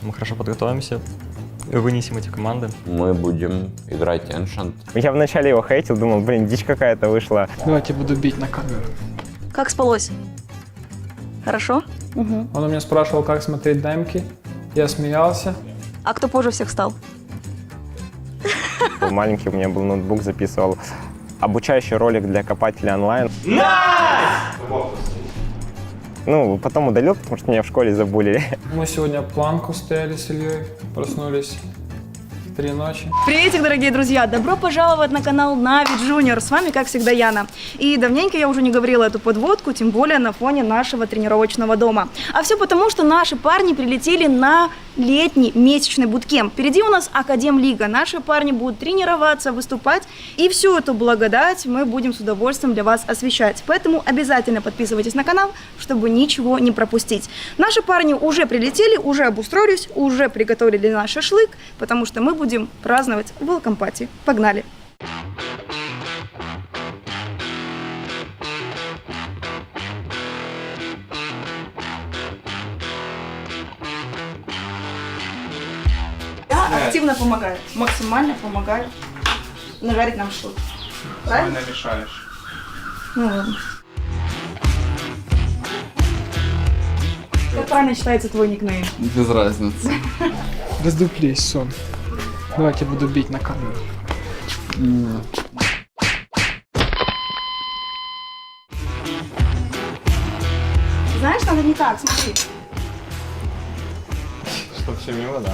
Мы хорошо подготовимся, вынесем эти команды. Мы будем играть Ancient. Я вначале его хейтил, думал, блин, дичь какая-то вышла. Давайте буду бить на камеру. Как спалось? Хорошо? Он у меня спрашивал, как смотреть демки. Я смеялся. А кто позже всех стал? Был маленький, у меня был ноутбук, записывал обучающий ролик для копателя онлайн. Ну, потом удалил, потому что меня в школе забулили. Мы сегодня планку стояли с Ильей, проснулись в 3 ночи. Приветик, дорогие друзья! Добро пожаловать на канал Нави Junior. С вами, как всегда, Яна. И давненько я уже не говорила эту подводку, тем более на фоне нашего тренировочного дома. А все потому, что наши парни прилетели на летний месячный буткемп. Впереди у нас Академлига. Наши парни будут тренироваться, выступать. И всю эту благодать мы будем с удовольствием для вас освещать. Поэтому обязательно подписывайтесь на канал, чтобы ничего не пропустить. Наши парни уже прилетели, уже обустроились, уже приготовили для нас шашлык, потому что мы будем праздновать Welcome Party. Погнали! Я активно помогаю, максимально помогаю нажарить нам шашлык. Правильно? Намешаешь. Ну ладно. Как правильно читается твой никнейм? Без разницы. Раздуплись, сон. Давайте буду бить на камеру. Знаешь, надо не так, смотри. Что все мило, да?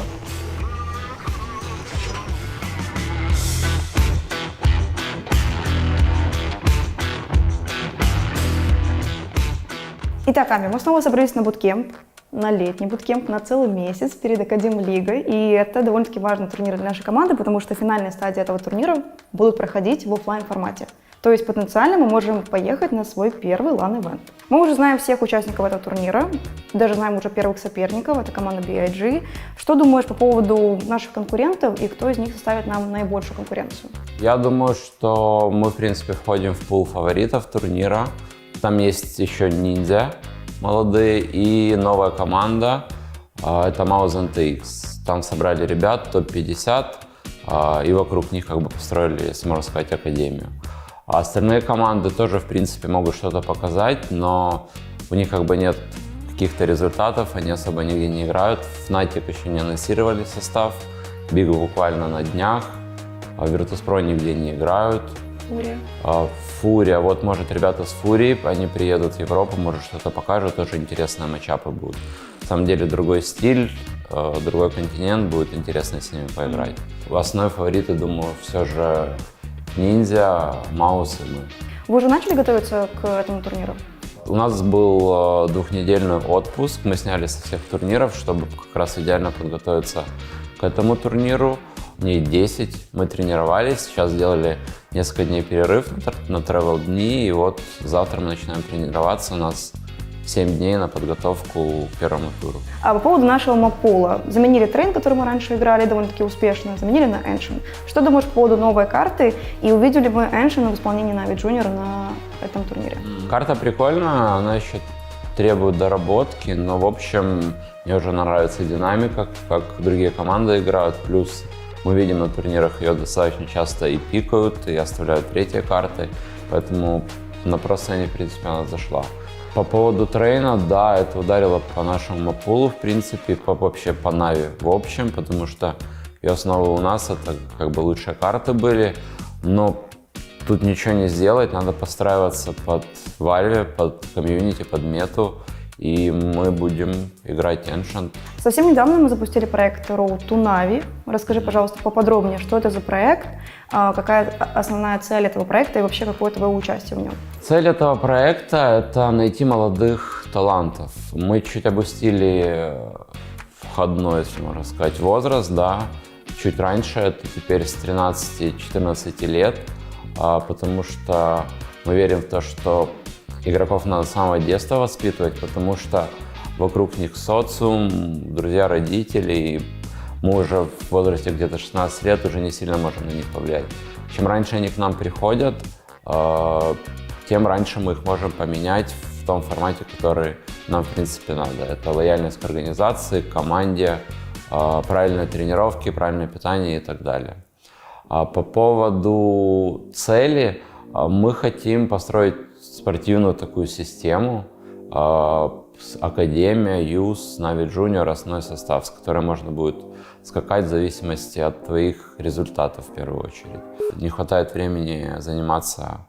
Итак, Ами, мы снова собрались на буткемп, на летний буткемп, на целый месяц перед Академлигой. И это довольно-таки важный турнир для нашей команды, потому что финальные стадии этого турнира будут проходить в офлайн формате. То есть потенциально мы можем поехать на свой первый LAN-ивент. Мы уже знаем всех участников этого турнира, даже знаем уже первых соперников, это команда BIG. Что думаешь по поводу наших конкурентов и кто из них составит нам наибольшую конкуренцию? Я думаю, что мы, в принципе, входим в пул фаворитов турнира. Там есть еще ниндзя молодые и новая команда, это Mouse NTX. Там собрали ребят, топ-50, и вокруг них как бы построили, если можно сказать, академию. А остальные команды тоже, в принципе, могут что-то показать, но у них как бы нет каких-то результатов, они особо нигде не играют. Fnatic еще не анонсировали состав, Big буквально на днях, Virtus.pro нигде не играют. Фурия, вот может ребята с Фурией, они приедут в Европу, может что-то покажут, тоже интересные матчапы будут. На самом деле другой стиль, другой континент, будет интересно с ними поиграть. Основные фавориты, думаю, все же Ниндзя, Маус и мы. Вы уже начали готовиться к этому турниру? У нас был двухнедельный отпуск, мы сняли со всех турниров, чтобы как раз идеально подготовиться к этому турниру. Дней 10 мы тренировались, сейчас сделали несколько дней перерыв на travel дни, и вот завтра мы начинаем тренироваться, у нас 7 дней на подготовку к первому туру. А по поводу нашего маппула. Заменили трейн, который мы раньше играли довольно-таки успешно, заменили на Ancient. Что думаешь по поводу новой карты и увидели мы Ancient в исполнении Navi Junior на этом турнире? Карта прикольная, она еще требует доработки, но в общем мне уже нравится динамика, как другие команды играют, плюс мы видим на турнирах ее достаточно часто и пикают, и оставляют третьи карты, поэтому на просто в принципе, она зашла. По поводу трейна, да, это ударило по нашему маппулу, в принципе, вообще по Нави в общем, потому что ее основа у нас это как бы лучшие карты были, но тут ничего не сделать, надо подстраиваться под Valve, под комьюнити, под мету. И мы будем играть Ancient. Совсем недавно мы запустили проект Road to Navi. Расскажи, пожалуйста, поподробнее, что это за проект, какая основная цель этого проекта и вообще какое твое участие в нем? Цель этого проекта – это найти молодых талантов. Мы чуть опустили входной, если можно сказать, возраст, да, чуть раньше, это теперь с 13-14 лет, потому что мы верим в то, что игроков надо с самого детства воспитывать, потому что вокруг них социум, друзья, родители, и мы уже в возрасте где-то 16 лет уже не сильно можем на них повлиять. Чем раньше они к нам приходят, тем раньше мы их можем поменять в том формате, который нам в принципе надо. Это лояльность к организации, к команде, правильные тренировки, правильное питание и так далее. По поводу цели, мы хотим построить спортивную такую систему, Академия, ЮС, Нави Junior, основной состав, с которой можно будет скакать в зависимости от твоих результатов в первую очередь. Не хватает времени заниматься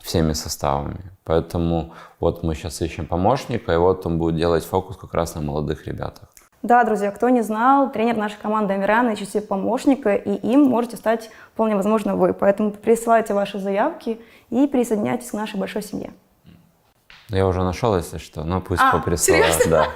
всеми составами, поэтому вот мы сейчас ищем помощника, и вот он будет делать фокус как раз на молодых ребятах. Да, друзья, кто не знал, тренер нашей команды Амиран ищет себе помощника, и им можете стать вполне возможно вы. Поэтому присылайте ваши заявки и присоединяйтесь к нашей большой семье. Я уже нашел, если что, но пусть поприсылают. Серьезно? Да.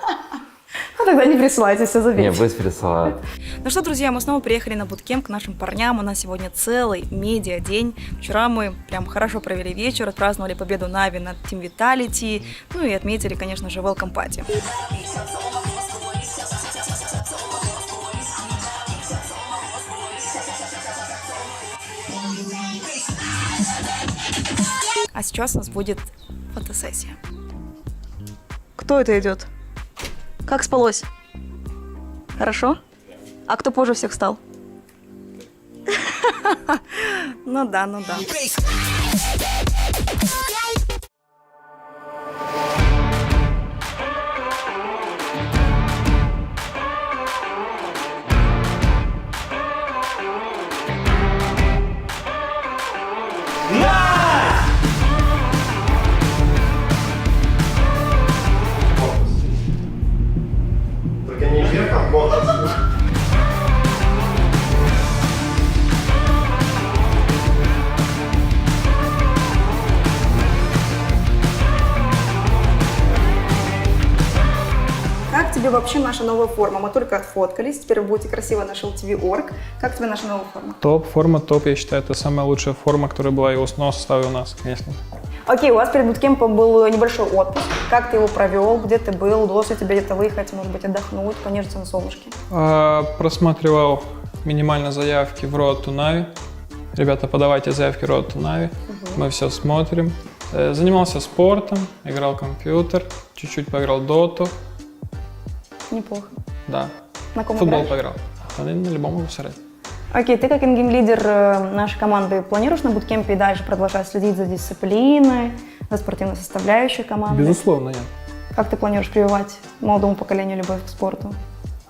Ну тогда не присылайте, все забейте. Не, пусть присылают. Ну что, друзья, мы снова приехали на буткемп к нашим парням. У нас сегодня целый медиа-день. Вчера мы прям хорошо провели вечер, отпраздновали победу Нави над Team Vitality, ну и отметили, конечно же, Welcome Party. А сейчас у нас будет фотосессия. Кто это идет? Как спалось? Хорошо? А кто позже всех встал? Ну да, ну да. Только не вверх, а корпус. Как тебе вообще наша новая форма? Мы только отфоткались, теперь вы будете красиво на LTV.org. Как тебе наша новая форма? Форма топ, я считаю, это самая лучшая форма, которая была и у основного состава у нас, конечно. Окей, у вас перед буткемпом был небольшой отпуск. Как ты его провел? Где ты был? Удалось ли тебе где-то выехать, может быть, отдохнуть, понежиться на солнышке? Просматривал минимально заявки в Road to Navi. Ребята, подавайте заявки в Road to Navi. Мы все смотрим. Занимался спортом, играл в компьютер, чуть-чуть поиграл в доту. Неплохо. Да. На ком Футбол играешь? поиграл. На любом могу сыграть. Окей, ты как ингейм-лидер нашей команды планируешь на буткемпе и дальше продолжать следить за дисциплиной, за спортивной составляющей команды? Безусловно, нет. Как ты планируешь прививать молодому поколению любовь к спорту?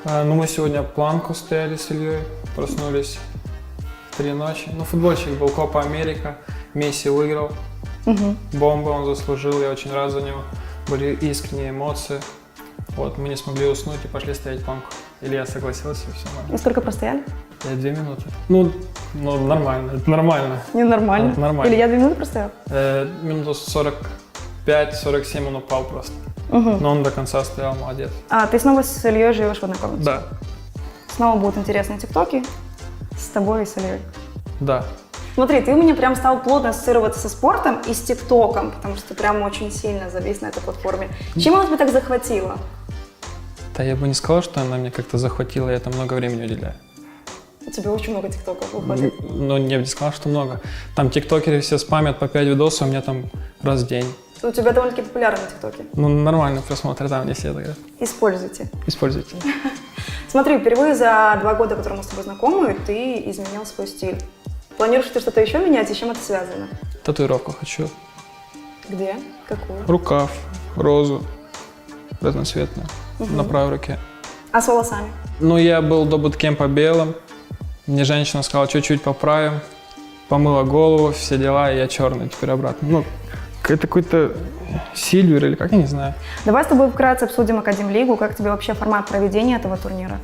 Ну, мы сегодня планку стояли с Ильей, проснулись в 3 ночи. Ну, футбольчик был, Копа Америка, Месси выиграл. Бомба, он заслужил, я очень рад за него. Были искренние эмоции. Вот, мы не смогли уснуть и пошли стоять планку. Илья согласился, и все нормально. И сколько простояли? 2 минуты. Ну, нормально, это нормально. Ненормально. Это нормально. Или я 2 минуты простоял? Минуту 45-47 он упал просто. Но он до конца стоял, молодец. А, ты снова с Ильей живешь в одной комнате? Да, Снова будут интересные тиктоки с тобой и с Ильей. да. Смотри, ты у меня прям стал плотно ассоциироваться со спортом и с ТикТоком, потому что ты прям очень сильно завис на этой платформе. Чем она тебя так захватила? Да я бы не сказал, что она меня как-то захватила, я там много времени уделяю. У тебя очень много ТикТоков выходит. Ну, я бы не сказал, что много. Там тиктокеры все спамят по 5 видосов, у меня там раз в день. У тебя довольно-таки популярны ТикТоки. Ну, нормальный просмотр, там не все это говорят. Используйте. Используйте. Смотри, впервые за 2 года, которые мы с тобой знакомы, ты изменил свой стиль. Планируешь ты что-то еще менять, и с чем это связано? Татуировку хочу. Где? Какую? Рукав, розу, разноцветную, на правой руке. А с волосами? Ну, я был до буткемпа белым. Мне женщина сказала, чуть-чуть поправим. Помыла голову, все дела, и я черный теперь обратно. Ну, это какой-то сильвер или как, я не знаю. Давай с тобой вкратце обсудим Академ-лигу. Как тебе вообще формат проведения этого турнира?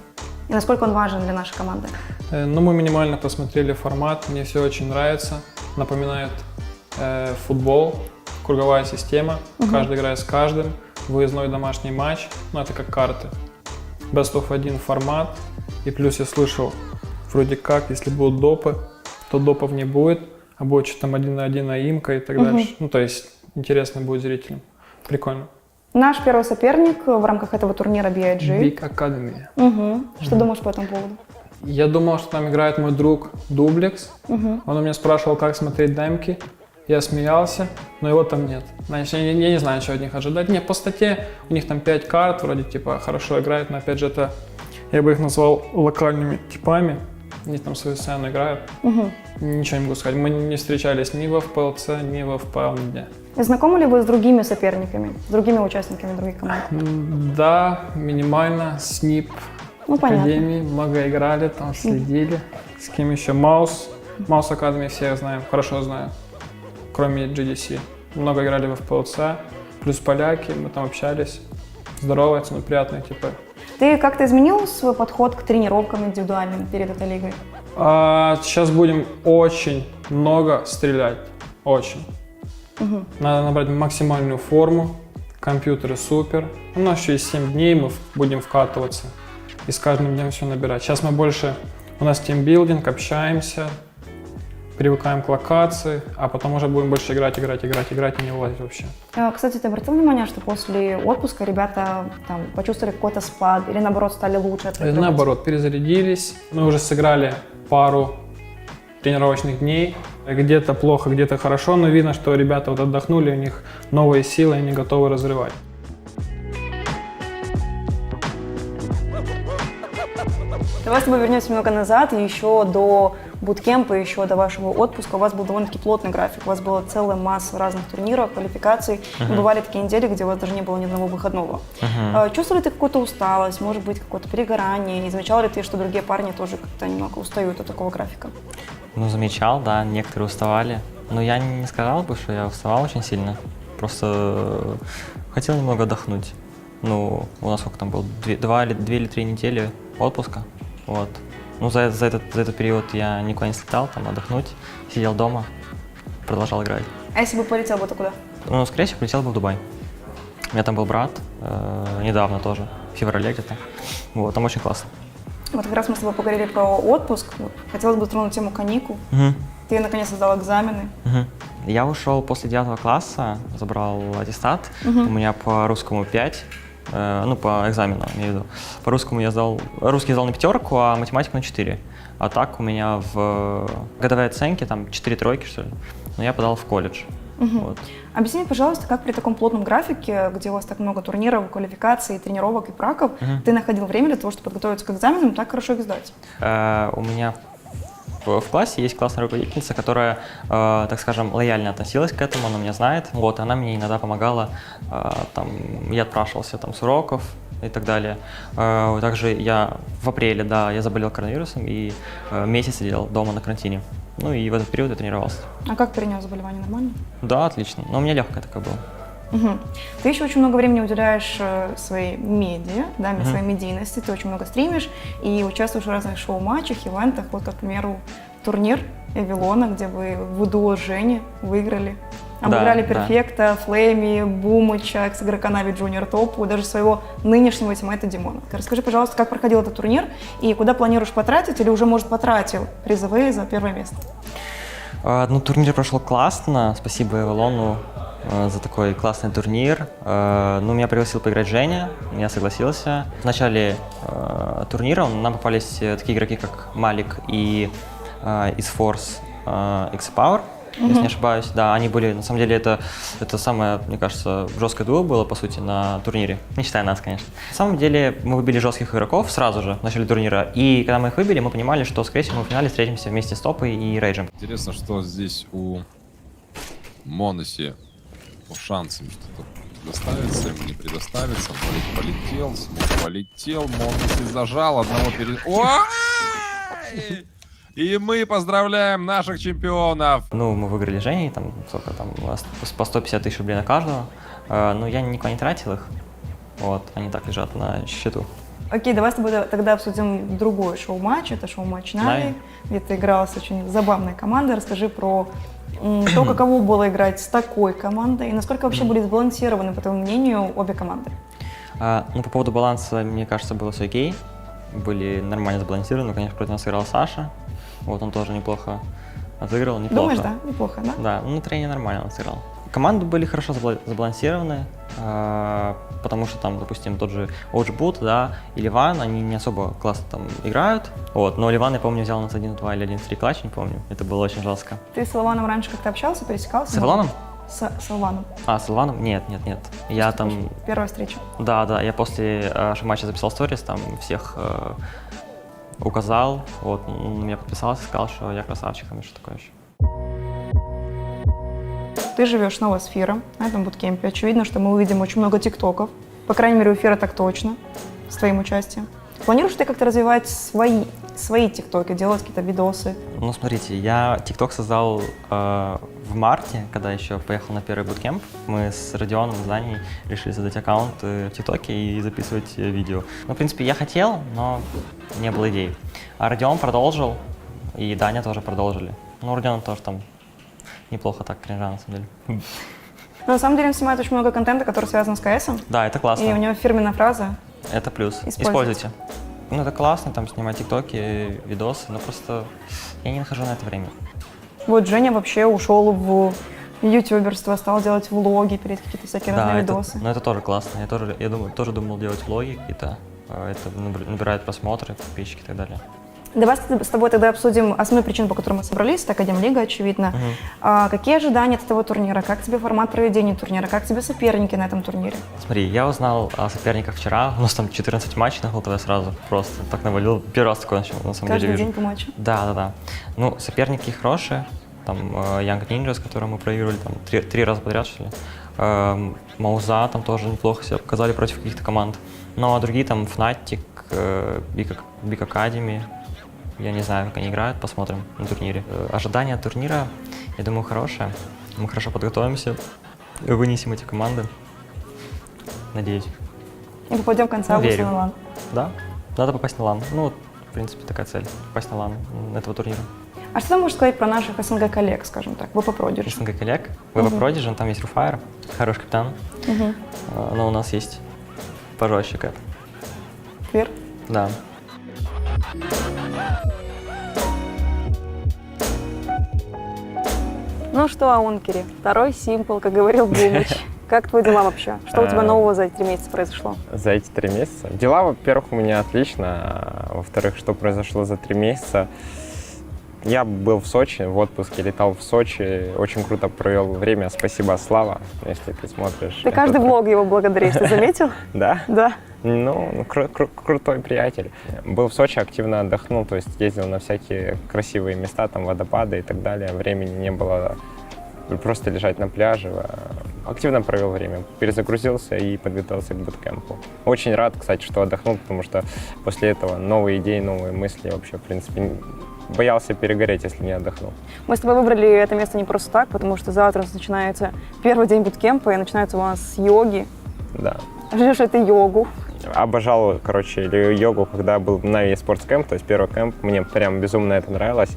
И насколько он важен для нашей команды? Ну, мы минимально посмотрели формат, мне все очень нравится. Напоминает футбол, круговая система, каждый играет с каждым. Выездной домашний матч, ну это как карты. Best of 1 формат. И плюс я слышал, вроде как, если будут допы, то допов не будет, а будет что-то там 1 на 1 наимка и так дальше. Ну, то есть интересно будет зрителям. Прикольно. Наш первый соперник в рамках этого турнира BIG. Big Academy. Что думаешь по этому поводу? Я думал, что там играет мой друг Дублекс. Он у меня спрашивал, как смотреть демки. Я смеялся, но его там нет. Значит, я не знаю, что от них ожидать. Не, по статье у них там 5 карт, вроде типа хорошо играет, но опять же это Я бы их назвал локальными типами. Они там свою сцену играют. Ничего не могу сказать. Мы не встречались ни в ФПЛЦ, ни в ФПЛ, нигде. Знакомы ли вы с другими соперниками, с другими участниками других команд? Да, минимально. СНИП, Ну, понятно. Академии. Много играли, там следили. С кем еще? Маус. Маус Академии всех знаем, хорошо знаю. Кроме GDC. Много играли в ФПЛЦ. Плюс поляки, мы там общались. Здороваются, но приятные типы. Ты как-то изменил свой подход к тренировкам индивидуальным перед этой лигой? Сейчас будем очень много стрелять. Очень. Надо набрать максимальную форму. Компьютеры супер. У нас еще есть 7 дней, мы будем вкатываться. И с каждым днем все набирать. Сейчас мы больше... У нас тимбилдинг, общаемся. Привыкаем к локации. А потом уже будем больше играть и не вылазить вообще. Кстати, ты обратил внимание, что после отпуска ребята там почувствовали какой-то спад или наоборот стали лучше отреагировать? Наоборот, перезарядились. Мы уже сыграли пару тренировочных дней. Где-то плохо, где-то хорошо, но видно, что ребята вот отдохнули, у них новые силы, они готовы разрывать. Давай с тобой вернемся немного назад, и еще до буткемпа, еще до вашего отпуска у вас был довольно-таки плотный график. У вас была целая масса разных турниров, квалификаций. И бывали такие недели, где у вас даже не было ни одного выходного. Чувствовал ли ты какую-то усталость, может быть, какое-то перегорание? И замечал ли ты, что другие парни тоже как-то немного устают от такого графика? Ну, замечал, да, некоторые уставали. Но я не сказал бы, что я уставал очень сильно. Просто хотел немного отдохнуть. Ну, у нас сколько там было? 2 или 3 недели отпуска. Вот. Ну, за этот период я никуда не слетал, там отдохнуть, сидел дома, продолжал играть. А если бы полетел бы, то куда? Ну, скорее всего, полетел бы в Дубай. У меня там был брат, недавно тоже, в феврале где-то. Вот, там очень классно. Вот как раз мы с тобой поговорили про отпуск. Вот, хотелось бы затронуть тему каникул. Ты наконец сдал экзамены. Я ушел после 9 класса, забрал аттестат. У меня по русскому 5. Ну, по экзамену, имею в виду. По русскому я сдал, русский сдал на 5, а математику на 4. А так у меня в годовой оценке там 4 тройки, что ли. Но я подал в колледж. Вот. Объясни, пожалуйста, как при таком плотном графике, где у вас так много турниров, квалификаций, тренировок и праков, ты находил время для того, чтобы подготовиться к экзаменам и так хорошо их сдать? У меня в классе есть классная руководительница, которая, так скажем, лояльно относилась к этому, она меня знает. Вот, она мне иногда помогала, там, я отпрашивался там, с уроков и так далее. Также я в апреле, да, я заболел коронавирусом и месяц сидел дома на карантине. Ну и в этот период я тренировался. А как перенес заболевание? Нормально? Да, отлично. Но у меня легкое такое было. Ты еще очень много времени уделяешь своей медиа, да, своей медийности, ты очень много стримишь и участвуешь в разных шоу-матчах, ивентах, вот, как, к примеру, турнир Эвилона, где вы дуо с Женей выиграли. Обыграли Перфекта, Флейми, Бумыча, экс-игрока Нави Джуниор Топу, даже своего нынешнего тиммейта Димона. Расскажи, пожалуйста, как проходил этот турнир и куда планируешь потратить или уже, может, потратил призовые за первое место? Ну, турнир прошел классно, спасибо Эвелону за такой классный турнир. Ну, меня пригласил поиграть Женя, я согласился. В начале турнира нам попались такие игроки, как Малик и из Force X-Power, если не ошибаюсь. Да, они были, на самом деле, это самое, мне кажется, жесткое дуо было, по сути, на турнире. Не считая нас, конечно. На самом деле, мы выбили жестких игроков сразу же в начале турнира. И когда мы их выбили, мы понимали, что, скорее всего, мы в финале встретимся вместе с Топой и Рейджем. Интересно, что здесь у Моноси по шансам что-то предоставится, ему не предоставится. Полетел, Моноси зажал, одного перед... Ой! И мы поздравляем наших чемпионов! Ну, мы выиграли Женей, там, сколько там, по 150 тысяч рублей на каждого. Но я никуда не тратил их. Вот, они так лежат на счету. Окей, давай с тобой тогда обсудим другой шоу-матч. Это шоу-матч Нави, где ты играла с очень забавной командой. Расскажи про то, каково было играть с такой командой и насколько вообще были сбалансированы, по твоему мнению, обе команды. Ну, по поводу баланса, мне кажется, было все окей. Были нормально сбалансированы. Конечно, против нас играл Саша. Вот он тоже неплохо отыгрывал, неплохо. Думаешь, да? Неплохо, да? Да, ну, на трене нормально он сыграл. Команды были хорошо забалансированы, потому что там, допустим, тот же Оджбут, да, и Ливан, они не особо классно там играют. Вот, но Ливан, я помню, взял нас 1-2 или 1-3 клатч, не помню. Это было очень жестко. Ты с Ливаном раньше как-то общался, пересекался? С Ливаном? С Алваном. С Илваном? Нет. Я там... Первая встреча. Да, я после матча записал сторис, там всех указал, вот, он меня подписался, сказал, что я красавчик, там и что такое еще. Ты живешь с Новосфера на этом буткемпе. Очевидно, что мы увидим очень много тиктоков. По крайней мере, у Эфира так точно, с твоим участием. Планируешь ты как-то развивать свои тиктоки, делать какие-то видосы? Ну, смотрите, я тикток создал в марте, когда еще поехал на первый буткемп. Мы с Родионом в здании решили создать аккаунт в тиктоке и записывать видео. Ну, в принципе, я хотел, но не было идей. А Родион продолжил, и Даня тоже продолжили. Ну, Родион тоже там неплохо так кринжа, на самом деле. Но на самом деле он снимает очень много контента, который связан с КСом. Да, это классно. И у него фирменная фраза. Это плюс. Используйте. Ну, это классно, там снимать тиктоки, видосы, но просто я не нахожу на это время. Вот Женя вообще ушел в ютуберство, стал делать влоги, перед какие-то всякие разные видосы. Но это тоже классно. Я тоже думал делать влоги какие-то. Это набирает просмотры, подписчики и так далее. Давай с тобой тогда обсудим основную причину, по которой мы собрались. Это Академлига, очевидно. Какие ожидания от этого турнира? Как тебе формат проведения турнира? Как тебе соперники на этом турнире? Смотри, я узнал о соперниках вчера. У нас там 14 матчей на ХЛТВ сразу. Просто так навалил. Первый раз такое на самом Каждый деле вижу. день по матчу? Да. Ну, соперники хорошие. Там Young Ninja, с которым мы проигрывали там, три раза подряд, что ли. Мауза там тоже неплохо себя показали против каких-то команд. Ну, а другие там Fnatic, Big Academy. Я не знаю, как они играют, посмотрим на турнире. Ожидания от турнира, я думаю, хорошие. Мы хорошо подготовимся, вынесем эти команды. Надеюсь. И попадем в конце августа на лан. Да, надо попасть на лан. Ну, вот, в принципе, такая цель. Попасть на лан этого турнира. А что ты можешь сказать про наших СНГ коллег, скажем так, ВП Продиджи? СНГ коллег. ВП Продиджи, там есть Руфайр, хороший капитан. Но у нас есть пожестче Кэп. Твер? Да. Ну что, Аункери, второй симпл, как говорил Бумыч. Как твои дела вообще? Что у тебя нового за эти 3 месяца произошло? За эти 3 месяца? Дела, во-первых, у меня отлично. А во-вторых, что произошло за 3 месяца? Я был в Сочи, в отпуске, летал в Сочи. Очень круто провел время. Спасибо, Слава, если ты смотришь. Ты каждый влог его благодаришь, ты заметил? Да? Да. Ну, крутой приятель. Был в Сочи, активно отдохнул, то есть ездил на всякие красивые места, там водопады и так далее. Времени не было просто лежать на пляже. Активно провел время, перезагрузился и подготовился к буткемпу. Очень рад, кстати, что отдохнул, потому что после этого новые идеи, новые мысли вообще, в принципе, боялся перегореть, если не отдохнул. Мы с тобой выбрали это место не просто так, потому что завтра начинается первый день буткемпа, и начинается у нас с йоги. Да. Ждешь ты йогу? Обожал, йогу, когда был на eSports Camp, то есть первый кэмп, мне прям безумно это нравилось.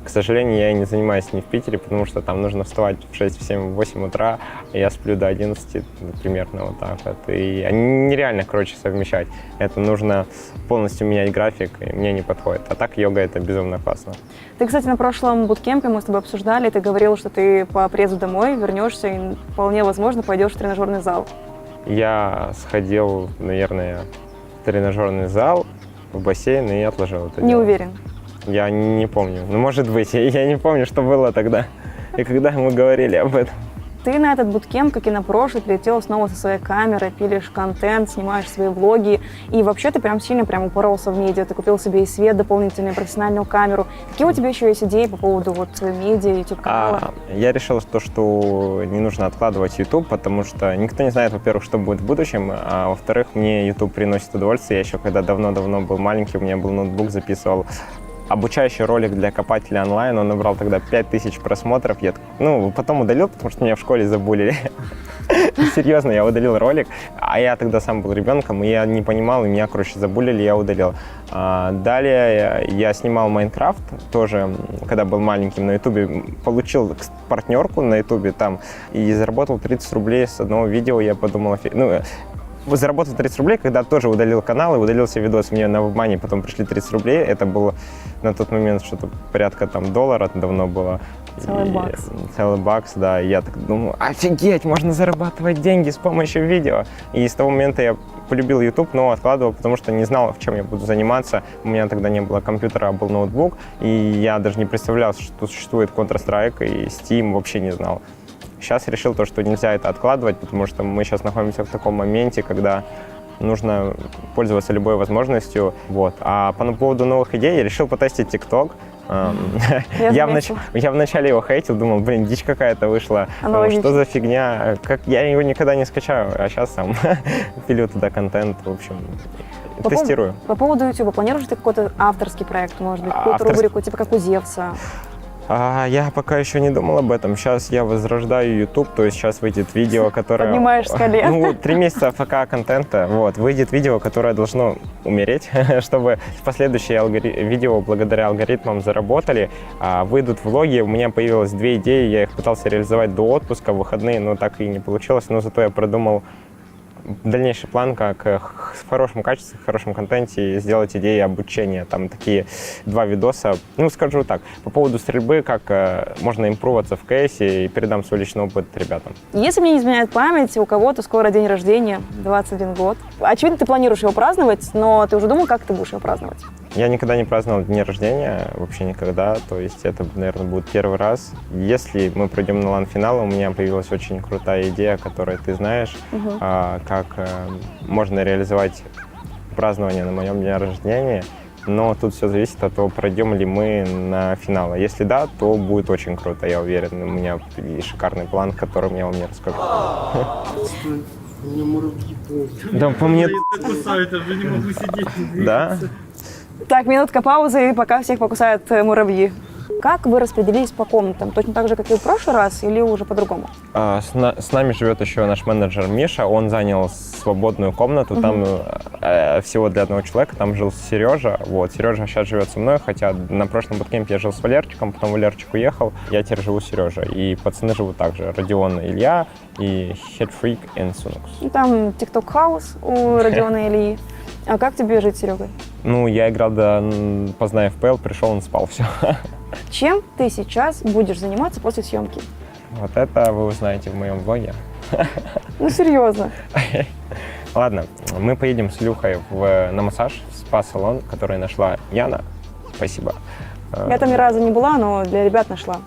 К сожалению, я не занимаюсь не в Питере, потому что там нужно вставать в 6, в 7, в 8 утра, и я сплю до 11, примерно вот так вот. И нереально, совмещать. Это нужно полностью менять график, и мне не подходит. А так йога — это безумно классно. Ты, кстати, на прошлом буткемпе мы с тобой обсуждали, ты говорил, что ты по приезду домой вернешься и вполне возможно пойдешь в тренажерный зал. Я сходил, наверное, в тренажерный зал, в бассейн и отложил это Не дело. уверен. Я не помню. Ну, может быть, я не помню, что было тогда. И когда мы говорили об этом. Ты на этот буткемп, как и на прошлый, прилетел снова со своей камерой, пилишь контент, снимаешь свои влоги. И вообще ты прям сильно упоролся в медиа. Ты купил себе и свет дополнительную, профессиональную камеру. Какие у тебя еще есть идеи по поводу медиа, YouTube-канала? Я решил, что не нужно откладывать YouTube, потому что никто не знает, во-первых, что будет в будущем, а во-вторых, мне YouTube приносит удовольствие. Я еще когда давно-давно был маленький, у меня был ноутбук, записывал обучающий ролик для копателя онлайн, он набрал тогда 5000 просмотров. Я потом удалил, потому что меня в школе забулили. Серьезно, я удалил ролик, а я тогда сам был ребенком, и я не понимал, и меня, забулили, я удалил. Далее я снимал Майнкрафт, тоже, когда был маленьким на Ютубе, получил партнерку на Ютубе там, и заработал 30 рублей с одного видео, я подумал, заработал 30 рублей, когда тоже удалил канал и удалил все видосы. Мне на WebMoney потом пришли 30 рублей. Это было на тот момент что-то порядка $1 давно было. Целый бакс, да. И я так думал, офигеть, можно зарабатывать деньги с помощью видео. И с того момента я полюбил YouTube, но откладывал, потому что не знал, в чем я буду заниматься. У меня тогда не было компьютера, а был ноутбук. И я даже не представлял, что существует Counter-Strike и Steam, вообще не знал. Сейчас решил то, что нельзя это откладывать, потому что мы сейчас находимся в таком моменте, когда нужно пользоваться любой возможностностью. Вот. А по поводу новых идей я решил потестить TikTok. Я вначале его хейтил, думал, блин, дичь какая-то вышла, что за фигня, я его никогда не скачаю, а сейчас сам пилю туда контент, в общем, тестирую. По поводу YouTube, планируешь ты какой-то авторский проект, может быть, какую-то рубрику, типа как у Зевса? Я пока еще не думал об этом. Сейчас я возрождаю YouTube, то есть сейчас выйдет видео, которое... Поднимаешь с колен. Ну, 3 месяца ФК контента, вот, выйдет видео, которое должно умереть, чтобы последующие видео благодаря алгоритмам заработали. Выйдут влоги, у меня появилось 2 идеи, я их пытался реализовать до отпуска, в выходные, но так и не получилось, но зато я продумал дальнейший план, как в хорошем качестве, в хорошем контенте сделать идеи обучения. Там такие 2 видоса. Ну, скажу так, по поводу стрельбы, как можно импроваться в кейсе, и передам свой личный опыт ребятам. Если мне не изменяет память, у кого-то скоро день рождения, 21 год. Очевидно, ты планируешь его праздновать, но ты уже думал, как ты будешь его праздновать? Я никогда не праздновал дни рождения, вообще никогда, то есть это, наверное, будет первый раз. Если мы пройдем на лан-финал, у меня появилась очень крутая идея, которую ты знаешь, как можно реализовать празднование на моем дне рождения, но тут все зависит от того, пройдем ли мы на финал. Если да, то будет очень круто, я уверен. У меня шикарный план, которым я вам не расскажу. У меня муравьи полные. Да, по мне... Кусают, я уже не могу сидеть. Да? Так, минутка паузы, пока всех покусают муравьи. Как вы распределились по комнатам? Точно так же, как и в прошлый раз, или уже по-другому? С нами живет еще наш менеджер Миша. Он занял свободную комнату. Там всего для одного человека. Там жил Сережа. Вот, Сережа сейчас живет со мной, хотя на прошлом буткемпе я жил с Валерчиком, потом Валерчик уехал. Я теперь живу с Сережей. И пацаны живут также. Родион, Илья и Headfreak и Sunux. И там TikTok House у Родиона и Ильи. А как тебе жить с Серегой? Ну, я играл до поздна FPL, пришел, он спал, все. Чем ты сейчас будешь заниматься после съемки? Вот это вы узнаете в моем влоге. Ну, серьезно. Ладно, мы поедем с Илюхой на массаж в спа-салон, который нашла Яна. Спасибо. Я там ни разу не была, но для ребят нашла.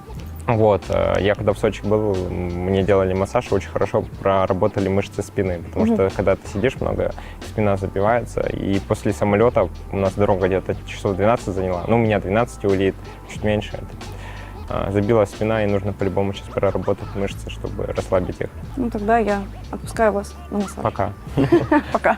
Вот, я когда в Сочи был, мне делали массаж, очень хорошо проработали мышцы спины, потому что когда ты сидишь много, спина забивается, и после самолета у нас дорога где-то часов 12 заняла, ну, у меня 12 улит, чуть меньше, забила спина, и нужно по-любому сейчас проработать мышцы, чтобы расслабить их. Ну, тогда я отпускаю вас на массаж. Пока. Пока.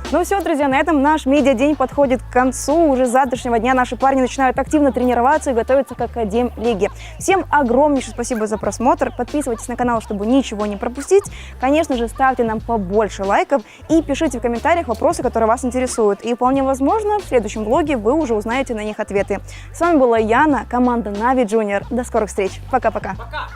Ну все, друзья, на этом наш медиадень подходит к концу. Уже с завтрашнего дня наши парни начинают активно тренироваться и готовиться к Академ-лиге. Всем огромнейшее спасибо за просмотр. Подписывайтесь на канал, чтобы ничего не пропустить. Конечно же, ставьте нам побольше лайков и пишите в комментариях вопросы, которые вас интересуют. И вполне возможно, в следующем влоге вы уже узнаете на них ответы. С вами была Яна, команда Na'Vi Junior. До скорых встреч. Пока-пока. Пока.